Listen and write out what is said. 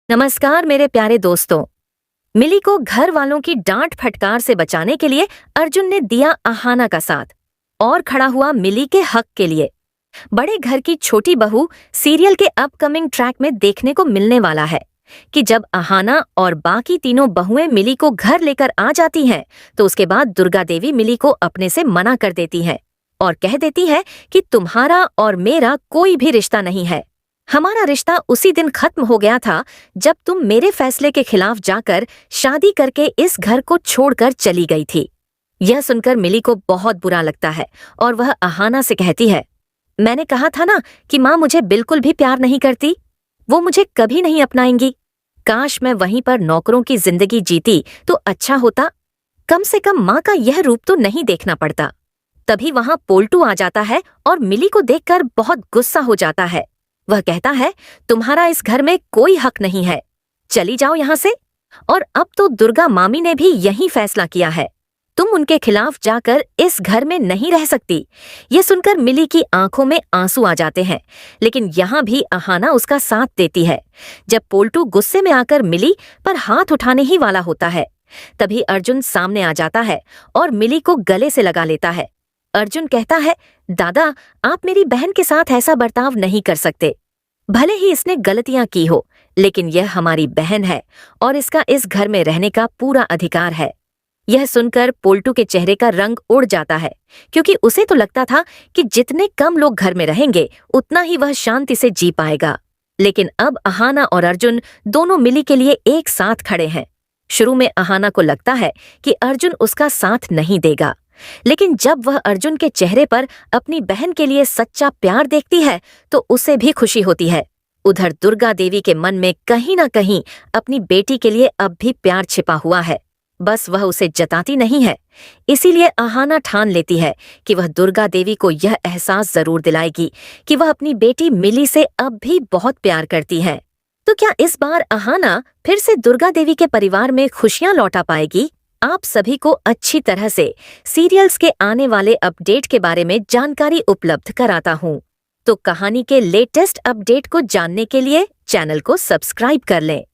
नमस्कार मेरे प्यारे दोस्तों। मिली को घर वालों की डांट फटकार से बचाने के लिए अर्जुन ने दिया अहाना का साथ और खड़ा हुआ मिली के हक के लिए। बड़े घर की छोटी बहू सीरियल के अपकमिंग ट्रैक में देखने को मिलने वाला है कि जब अहाना और बाकी तीनों बहुएं मिली को घर लेकर आ जाती हैं तो उसके बाद दुर्गा देवी मिली को अपने से मना कर देती है और कह देती है कि तुम्हारा और मेरा कोई भी रिश्ता नहीं है। हमारा रिश्ता उसी दिन खत्म हो गया था जब तुम मेरे फैसले के खिलाफ जाकर शादी करके इस घर को छोड़कर चली गई थी। यह सुनकर मिली को बहुत बुरा लगता है और वह अहाना से कहती है, मैंने कहा था ना कि माँ मुझे बिल्कुल भी प्यार नहीं करती, वो मुझे कभी नहीं अपनाएंगी। काश मैं वहीं पर नौकरों की जिंदगी जीती तो अच्छा होता, कम से कम माँ का यह रूप तो नहीं देखना पड़ता। तभी वहां पोल्टू आ जाता है और मिली को देखकर बहुत गुस्सा हो जाता है। वह कहता है, तुम्हारा इस घर में कोई हक नहीं है, चली जाओ यहाँ से। और अब तो दुर्गा मामी ने भी यही फैसला किया है, तुम उनके खिलाफ जाकर इस घर में नहीं रह सकती। ये सुनकर मिली की आंखों में आंसू आ जाते हैं, लेकिन यहाँ भी अहाना उसका साथ देती है। जब पोल्टू गुस्से में आकर मिली पर हाथ उठाने ही वाला होता है, तभी अर्जुन सामने आ जाता है और मिली को गले से लगा लेता है। अर्जुन कहता है, दादा आप मेरी बहन के साथ ऐसा बर्ताव नहीं कर सकते। भले ही इसने गलतियां की हो, लेकिन यह हमारी बहन है और इसका इस घर में रहने का पूरा अधिकार है। यह सुनकर पोल्टू के चेहरे का रंग उड़ जाता है, क्योंकि उसे तो लगता था कि जितने कम लोग घर में रहेंगे उतना ही वह शांति से जी पाएगा। लेकिन अब अहाना और अर्जुन दोनों मिली के लिए एक साथ खड़े हैं। शुरू में अहाना को लगता है कि अर्जुन उसका साथ नहीं देगा, लेकिन जब वह अर्जुन के चेहरे पर अपनी बहन के लिए सच्चा प्यार देखती है तो उसे भी खुशी होती है। उधर दुर्गा देवी के मन में कहीं ना कहीं अपनी बेटी के लिए अब भी प्यार छिपा हुआ है, बस वह उसे जताती नहीं है। इसीलिए अहाना ठान लेती है कि वह दुर्गा देवी को यह एहसास जरूर दिलाएगी कि वह अपनी बेटी मिली से अब भी बहुत प्यार करती है। तो क्या इस बार अहाना फिर से दुर्गा देवी के परिवार में खुशियां लौटा पाएगी? आप सभी को अच्छी तरह से सीरियल्स के आने वाले अपडेट के बारे में जानकारी उपलब्ध कराता हूँ। तो कहानी के लेटेस्ट अपडेट को जानने के लिए चैनल को सब्सक्राइब कर लें।